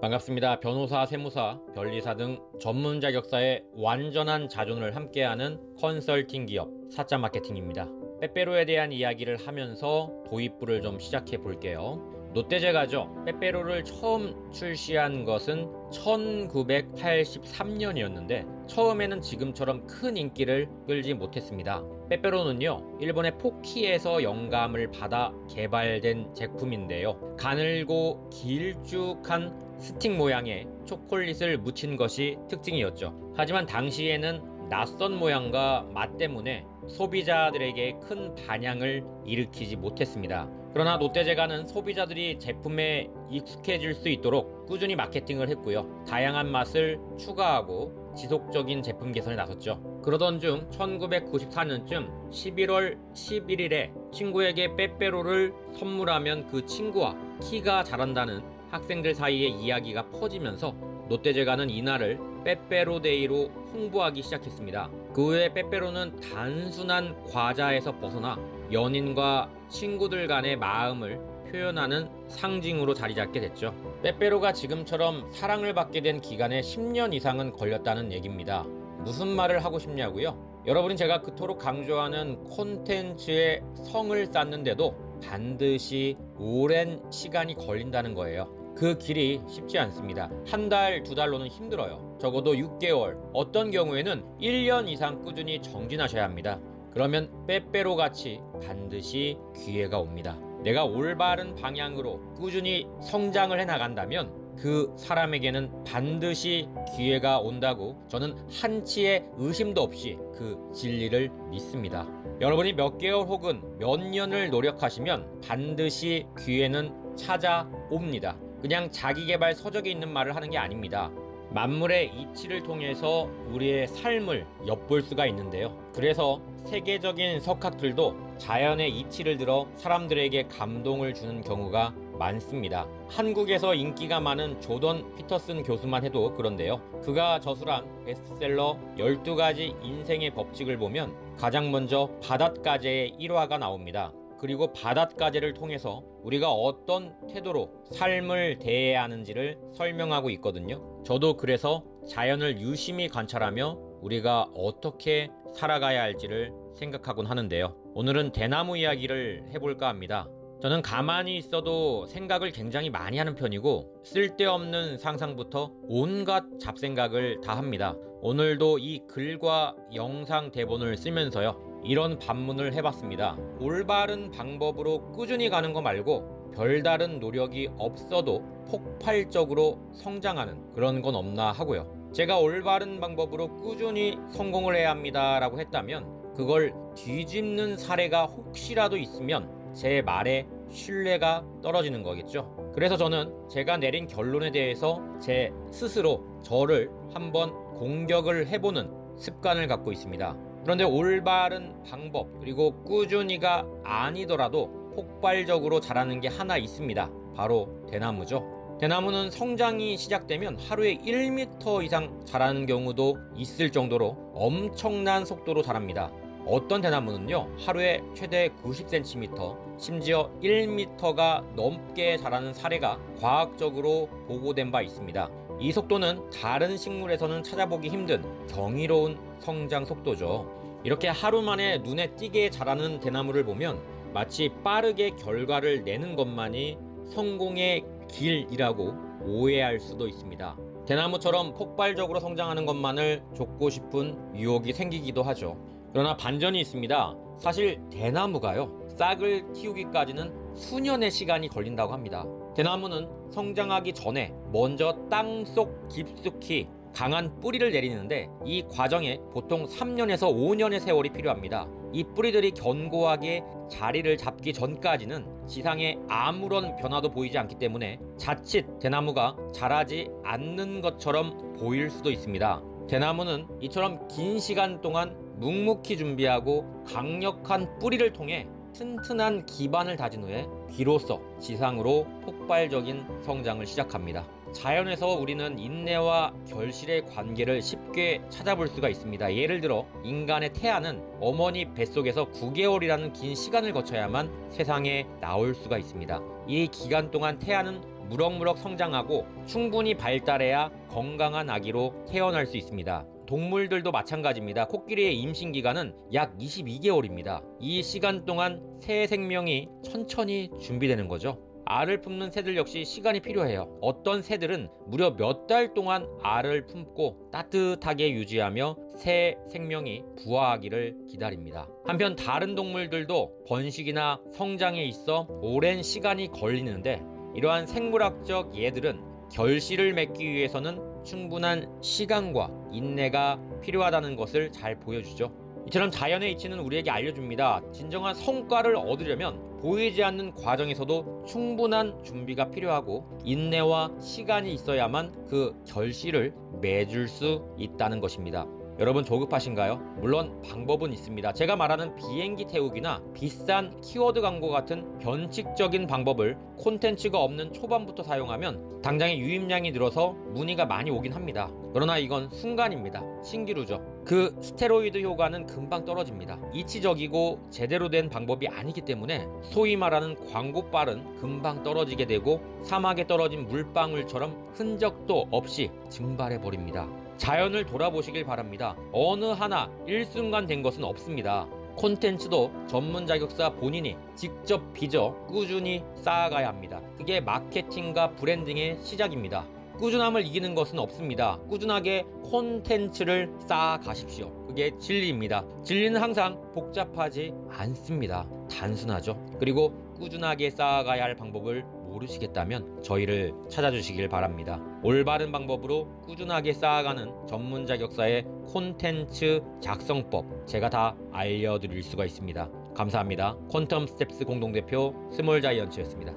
반갑습니다. 변호사, 세무사, 변리사 등 전문 자격사의 완전한 자존을 함께하는 컨설팅 기업 사자마케팅입니다. 빼빼로에 대한 이야기를 하면서 도입부를 좀 시작해 볼게요. 롯데제과죠. 빼빼로를 처음 출시한 것은 1983년이었는데 처음에는 지금처럼 큰 인기를 끌지 못했습니다. 빼빼로는요, 일본의 포키에서 영감을 받아 개발된 제품인데요. 가늘고 길쭉한 스틱 모양의 초콜릿을 묻힌 것이 특징이었죠. 하지만 당시에는 낯선 모양과 맛 때문에 소비자들에게 큰 반향을 일으키지 못했습니다. 그러나 롯데제과는 소비자들이 제품에 익숙해질 수 있도록 꾸준히 마케팅을 했고요. 다양한 맛을 추가하고 지속적인 제품 개선에 나섰죠. 그러던 중 1994년쯤 11월 11일에 친구에게 빼빼로를 선물하면 그 친구와 키가 자란다는 학생들 사이에 이야기가 퍼지면서 롯데제과는 이날을 빼빼로데이로 홍보하기 시작했습니다. 그 후에 빼빼로는 단순한 과자에서 벗어나 연인과 친구들 간의 마음을 표현하는 상징으로 자리 잡게 됐죠. 빼빼로가 지금처럼 사랑을 받게 된 기간에 10년 이상은 걸렸다는 얘기입니다. 무슨 말을 하고 싶냐고요? 여러분이 제가 그토록 강조하는 콘텐츠의 성을 쌓는데도 반드시 오랜 시간이 걸린다는 거예요. 그 길이 쉽지 않습니다. 한 달, 두 달로는 힘들어요. 적어도 6개월, 어떤 경우에는 1년 이상 꾸준히 정진하셔야 합니다. 그러면 빼빼로 같이 반드시 기회가 옵니다. 내가 올바른 방향으로 꾸준히 성장을 해 나간다면 그 사람에게는 반드시 기회가 온다고 저는 한치의 의심도 없이 그 진리를 믿습니다. 여러분이 몇 개월 혹은 몇 년을 노력하시면 반드시 기회는 찾아옵니다. 그냥 자기계발 서적에 있는 말을 하는 게 아닙니다. 만물의 이치를 통해서 우리의 삶을 엿볼 수가 있는데요. 그래서 세계적인 석학들도 자연의 이치를 들어 사람들에게 감동을 주는 경우가 많습니다. 한국에서 인기가 많은 조던 피터슨 교수만 해도 그런데요. 그가 저술한 베스트셀러 12가지 인생의 법칙을 보면 가장 먼저 바닷가재의 1화가 나옵니다. 그리고 바닷가재를 통해서 우리가 어떤 태도로 삶을 대해야 하는지를 설명하고 있거든요. 저도 그래서 자연을 유심히 관찰하며 우리가 어떻게 살아가야 할지를 생각하곤 하는데요. 오늘은 대나무 이야기를 해볼까 합니다. 저는 가만히 있어도 생각을 굉장히 많이 하는 편이고 쓸데없는 상상부터 온갖 잡생각을 다 합니다. 오늘도 이 글과 영상 대본을 쓰면서요, 이런 반문을 해봤습니다. 올바른 방법으로 꾸준히 가는 거 말고 별다른 노력이 없어도 폭발적으로 성장하는 그런 건 없나 하고요. 제가 올바른 방법으로 꾸준히 성공을 해야 합니다 라고 했다면 그걸 뒤집는 사례가 혹시라도 있으면 제 말에 신뢰가 떨어지는 거겠죠. 그래서 저는 제가 내린 결론에 대해서 제 스스로 저를 한번 공격을 해보는 습관을 갖고 있습니다. 그런데 올바른 방법 그리고 꾸준히가 아니더라도 폭발적으로 자라는 게 하나 있습니다. 바로 대나무죠. 대나무는 성장이 시작되면 하루에 1m 이상 자라는 경우도 있을 정도로 엄청난 속도로 자랍니다. 어떤 대나무는요, 하루에 최대 90cm, 심지어 1m가 넘게 자라는 사례가 과학적으로 보고된 바 있습니다. 이 속도는 다른 식물에서는 찾아보기 힘든 경이로운 성장 속도죠. 이렇게 하루 만에 눈에 띄게 자라는 대나무를 보면 마치 빠르게 결과를 내는 것만이 성공의 길이라고 오해할 수도 있습니다. 대나무처럼 폭발적으로 성장하는 것만을 좇고 싶은 유혹이 생기기도 하죠. 그러나 반전이 있습니다. 사실 대나무가요, 싹을 틔우기까지는 수년의 시간이 걸린다고 합니다. 대나무는 성장하기 전에 먼저 땅속 깊숙이 강한 뿌리를 내리는데 이 과정에 보통 3년에서 5년의 세월이 필요합니다. 이 뿌리들이 견고하게 자리를 잡기 전까지는 지상에 아무런 변화도 보이지 않기 때문에 자칫 대나무가 자라지 않는 것처럼 보일 수도 있습니다. 대나무는 이처럼 긴 시간 동안 묵묵히 준비하고 강력한 뿌리를 통해 튼튼한 기반을 다진 후에 비로소 지상으로 폭발적인 성장을 시작합니다. 자연에서 우리는 인내와 결실의 관계를 쉽게 찾아볼 수가 있습니다. 예를 들어 인간의 태아는 어머니 뱃속에서 9개월이라는 긴 시간을 거쳐야만 세상에 나올 수가 있습니다. 이 기간 동안 태아는 무럭무럭 성장하고 충분히 발달해야 건강한 아기로 태어날 수 있습니다. 동물들도 마찬가지입니다. 코끼리의 임신기간은 약 22개월입니다. 이 시간 동안 새 생명이 천천히 준비되는 거죠. 알을 품는 새들 역시 시간이 필요해요. 어떤 새들은 무려 몇 달 동안 알을 품고 따뜻하게 유지하며 새 생명이 부화하기를 기다립니다. 한편 다른 동물들도 번식이나 성장에 있어 오랜 시간이 걸리는데, 이러한 생물학적 예들은 결실을 맺기 위해서는 충분한 시간과 인내가 필요하다는 것을 잘 보여주죠. 이처럼 자연의 이치는 우리에게 알려줍니다. 진정한 성과를 얻으려면 보이지 않는 과정에서도 충분한 준비가 필요하고 인내와 시간이 있어야만 그 결실을 맺을 수 있다는 것입니다. 여러분 조급하신가요? 물론 방법은 있습니다. 제가 말하는 비행기 태우기나 비싼 키워드 광고 같은 변칙적인 방법을 콘텐츠가 없는 초반부터 사용하면 당장의 유입량이 늘어서 문의가 많이 오긴 합니다. 그러나 이건 순간입니다. 신기루죠. 그 스테로이드 효과는 금방 떨어집니다. 이치적이고 제대로 된 방법이 아니기 때문에 소위 말하는 광고빨은 금방 떨어지게 되고 사막에 떨어진 물방울처럼 흔적도 없이 증발해버립니다. 자연을 돌아보시길 바랍니다. 어느 하나 일순간 된 것은 없습니다. 콘텐츠도 전문 자격사 본인이 직접 빚어 꾸준히 쌓아가야 합니다. 그게 마케팅과 브랜딩의 시작입니다. 꾸준함을 이기는 것은 없습니다. 꾸준하게 콘텐츠를 쌓아가십시오. 그게 진리입니다. 진리는 항상 복잡하지 않습니다. 단순하죠. 그리고 꾸준하게 쌓아가야 할 방법을 모르시겠다면 저희를 찾아주시길 바랍니다. 올바른 방법으로 꾸준하게 쌓아가는 전문 자격사의 콘텐츠 작성법, 제가 다 알려드릴 수가 있습니다. 감사합니다. 퀀텀 스텝스 공동대표 스몰자이언츠였습니다.